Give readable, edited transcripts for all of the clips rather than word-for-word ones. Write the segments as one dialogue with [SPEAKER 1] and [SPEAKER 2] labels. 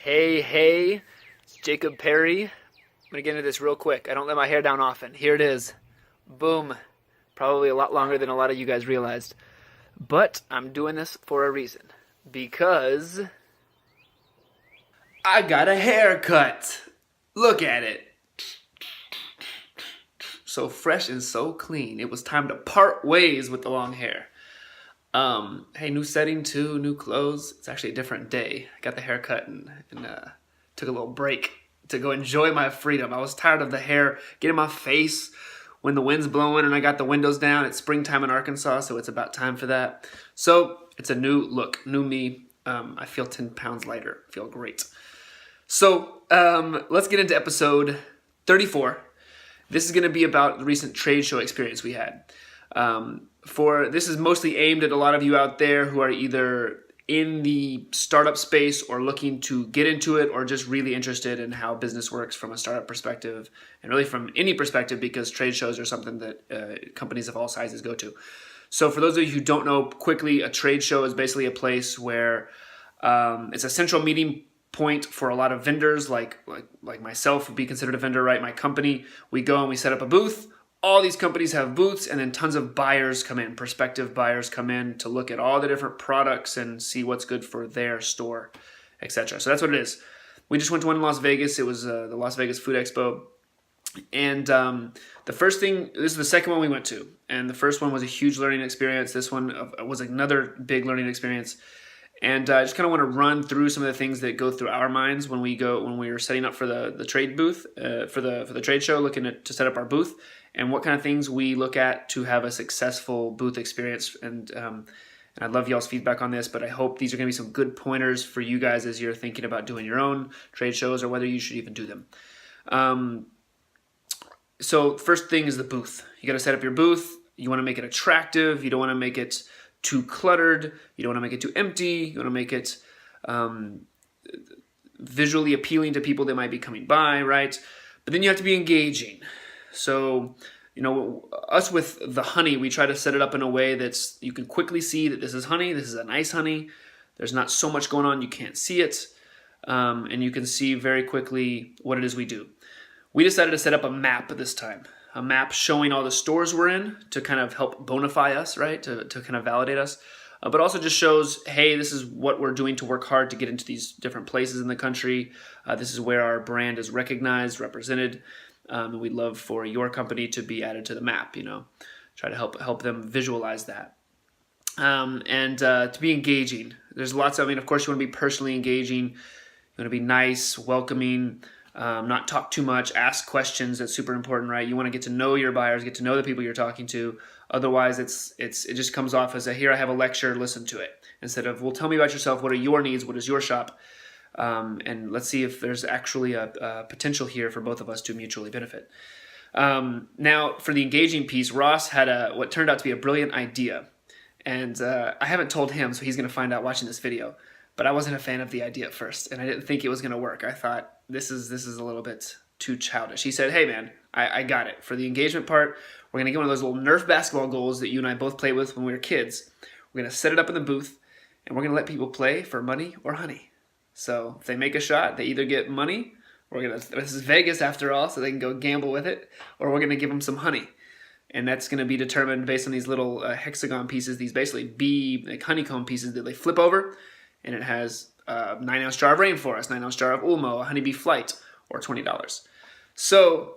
[SPEAKER 1] Hey, it's Jacob Perry. I'm gonna get into this real quick. I don't let my hair down often. Here it is. Boom. Probably a lot longer than a lot of you guys realized. But I'm doing this for a reason. Because I got a haircut. Look at it. So fresh and so clean. It was time to part ways with the long hair. Hey, new setting too, new clothes. It's actually a different day. I got the haircut and took a little break to go enjoy my freedom. I was tired of the hair getting my face when the wind's blowing and I got the windows down. It's springtime in Arkansas, so it's about time for that. So it's a new look, new me. I feel 10 pounds lighter. I feel great. So let's get into episode 34. This is going to be about the recent trade show experience we had. This is mostly aimed at a lot of you out there who are either in the startup space or looking to get into it or just really interested in how business works from a startup perspective and really from any perspective, because trade shows are something that companies of all sizes go to. So for those of you who don't know, quickly, a trade show is basically a place where it's a central meeting point for a lot of vendors like myself would be considered a vendor, right? My company, we go and we set up a booth. All these companies have booths, and then tons of buyers come in, prospective buyers come in to look at all the different products and see what's good for their store, etc. So that's what it is. We just went to one in Las Vegas. It was the Las Vegas Food Expo. And the first thing, this is the second one we went to. And the first one was a huge learning experience. This one was another big learning experience. And I just kind of want to run through some of the things that go through our minds when we were setting up for the trade booth, for the trade show, looking to set up our booth, and what kind of things we look at to have a successful booth experience. And I'd love y'all's feedback on this, but I hope these are going to be some good pointers for you guys as you're thinking about doing your own trade shows or whether you should even do them. So first thing is the booth. You got to set up your booth. You want to make it attractive. You don't want to make it too cluttered. You don't want to make it too empty. You want to make it visually appealing to people that might be coming by, right? But then you have to be engaging. So, us with the honey, we try to set it up in a way that's you can quickly see that this is honey. This is a nice honey. There's not so much going on. You can't see it. And you can see very quickly what it is we do. We decided to set up a map this time. A map showing all the stores we're in to kind of help bonify us, right? To kind of validate us. But also just shows, hey, this is what we're doing to work hard to get into these different places in the country. This is where our brand is recognized, represented. And we'd love for your company to be added to the map, try to help them visualize that. And to be engaging. There's lots of, of course you want to be personally engaging. You want to be nice, welcoming, not talk too much, ask questions. That's super important, right? You want to get to know your buyers, get to know the people you're talking to. Otherwise, it just comes off as here I have a lecture, listen to it. Instead of, well, tell me about yourself. What are your needs? What is your shop? And let's see if there's actually a potential here for both of us to mutually benefit. Now, for the engaging piece, Ross had what turned out to be a brilliant idea. And I haven't told him, so he's going to find out watching this video. But I wasn't a fan of the idea at first, and I didn't think it was going to work. I thought, this is a little bit too childish. He said, hey, man, I got it. For the engagement part, we're going to get one of those little Nerf basketball goals that you and I both played with when we were kids. We're going to set it up in the booth, and we're going to let people play for money or honey. So if they make a shot, they either get money, this is Vegas after all, so they can go gamble with it, or we're going to give them some honey. And that's going to be determined based on these little hexagon pieces, these basically honeycomb pieces that they flip over, and it has a 9-ounce jar of rainforest, 9-ounce jar of Ulmo, a honeybee flight, or $20. So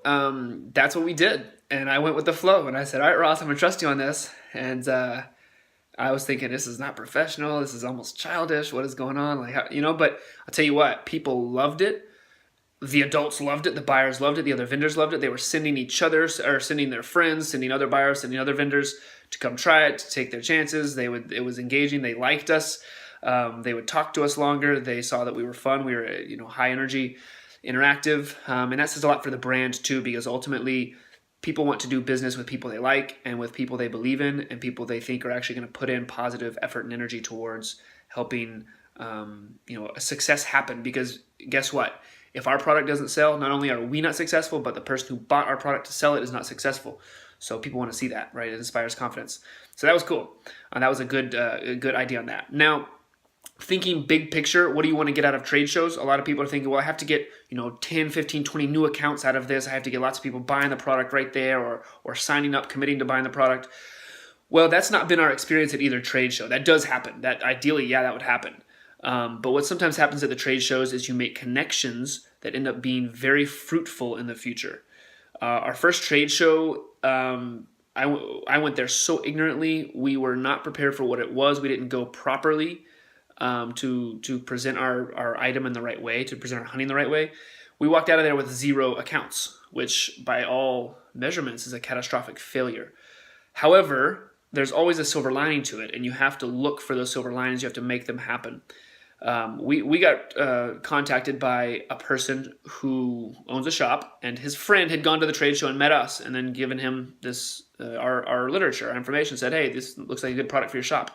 [SPEAKER 1] that's what we did. And I went with the flow, and I said, all right, Ross, I'm going to trust you on this. And I was thinking, this is not professional. This is almost childish. What is going on? But I'll tell you what, people loved it. The adults loved it. The buyers loved it. The other vendors loved it. They were sending each other, or sending their friends, sending other buyers, sending other vendors to come try it, to take their chances. It was engaging. They liked us. They would talk to us longer. They saw that we were fun. We were, high energy, interactive. And that says a lot for the brand too, because ultimately people want to do business with people they like and with people they believe in and people they think are actually going to put in positive effort and energy towards helping, a success happen. Because guess what? If our product doesn't sell, not only are we not successful, but the person who bought our product to sell it is not successful. So people want to see that, right? It inspires confidence. So that was cool. That was a good idea on that. Now, thinking big picture, what do you want to get out of trade shows? A lot of people are thinking, well, I have to get 10, 15, 20 new accounts out of this. I have to get lots of people buying the product right there, or signing up, committing to buying the product. Well, that's not been our experience at either trade show. That does happen. That ideally, yeah, that would happen. But what sometimes happens at the trade shows is you make connections that end up being very fruitful in the future. Our first trade show, I went there so ignorantly. We were not prepared for what it was. We didn't go properly to present our item in the right way, to present our honey in the right way. We walked out of there with 0 accounts, which by all measurements is a catastrophic failure. However, there's always a silver lining to it, and you have to look for those silver linings. You have to make them happen. We got contacted by a person who owns a shop, and his friend had gone to the trade show and met us, and then given him this our literature, our information, said, hey, this looks like a good product for your shop.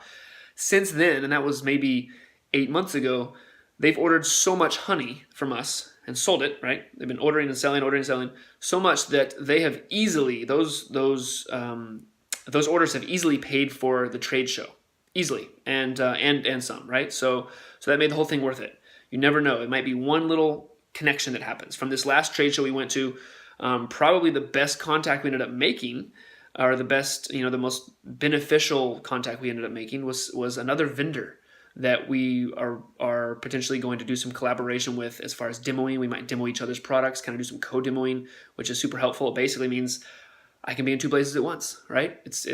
[SPEAKER 1] Since then, and that was maybe 8 months ago, they've ordered so much honey from us and sold it, right? They've been ordering and selling so much that they have easily, those orders have easily paid for the trade show. Easily, and some, right? So that made the whole thing worth it. You never know. It might be one little connection that happens. From this last trade show we went to, probably the best contact we ended up making, or the best, the most beneficial contact we ended up making was another vendor that we are potentially going to do some collaboration with as far as demoing. We might demo each other's products, kind of do some co-demoing, which is super helpful. It basically means I can be in 2 places at once, right? It's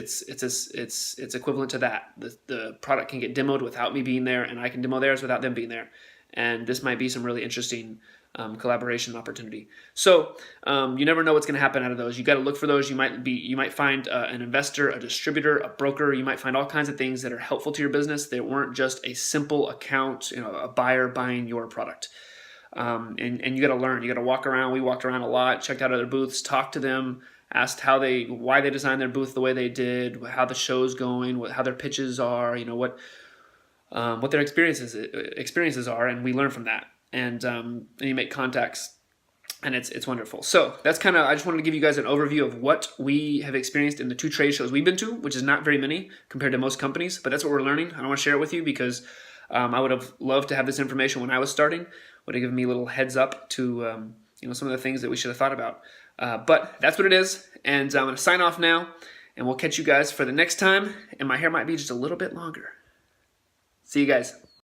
[SPEAKER 1] equivalent to that. The product can get demoed without me being there, and I can demo theirs without them being there. And this might be some really interesting collaboration opportunity. So you never know what's going to happen out of those. You got to look for those. You might find an investor, a distributor, a broker. You might find all kinds of things that are helpful to your business. They weren't just a simple account, a buyer buying your product. And you got to learn. You got to walk around. We walked around a lot, checked out other booths, talked to them, asked why they designed their booth the way they did, how the show's going, how their pitches are, what their experiences are, and we learn from that. And you make contacts, and it's wonderful. So that's I just wanted to give you guys an overview of what we have experienced in the 2 trade shows we've been to, which is not very many compared to most companies, but that's what we're learning. I want to share it with you because I would have loved to have this information when I was starting. Would have given me a little heads up to some of the things that we should have thought about. But that's what it is, and I'm going to sign off now, and we'll catch you guys for the next time, and my hair might be just a little bit longer. See you guys.